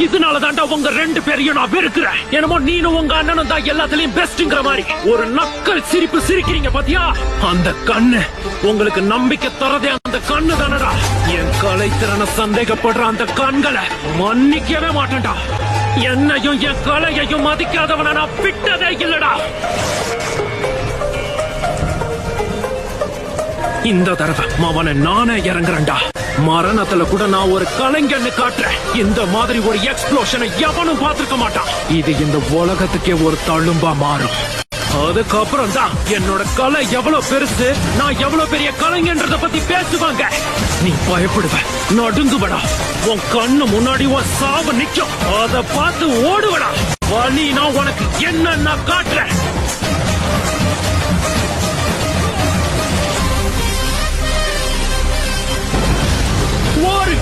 இதனாலதான்டா உங்க 2 பேரையும் நான் வெறுக்கிறேன். என்னமோ நீனும் உங்க அண்ணனும் தான் எல்லாத்துலயும் பெஸ்ட்ங்கிற மாதிரி ஒரு நக்கல் சிரிப்பு சிரிக்கிறீங்க பாத்தியா? அந்த கண்ணு உங்களுக்கு நம்பிக்கை தரதே அந்த கண்ணு தானடா. என் கலைத்திறனை சந்தேகப்படுற அந்த கண்களை மன்னிக்கவே மாட்டேன்டா. என்னையும் என் கலையையும் மதிக்காதவனை நான் விட்டதே இல்லடா. இந்த தடவை அவனை நானே இறங்குறேன்டா. மரணத்துல கூட நான் ஒரு கலைஞன்னு காட்டுறேன். இந்த மாதிரி ஒரு எக்ஸ்ப்ளோஷனை எவனும் பார்த்திருக்க மாட்டான். இது இந்த உலகத்துக்கே ஒரு தழும்பா மாறும். அதுக்கப்புறம் தான் என்னோட கலை எவ்வளவு பெருசு, நான் எவ்வளவு பெரிய கலைஞன்றத பத்தி பேசுவாங்க. நீ பயப்படுவ, நடுங்குவடா. உன் கண்ணு முன்னாடி உன் சாவு நிக்கும். அத பார்த்து ஓடுவடா. வலி நான் உனக்கு என்ன நான் காட்டுறேன். ஓடு.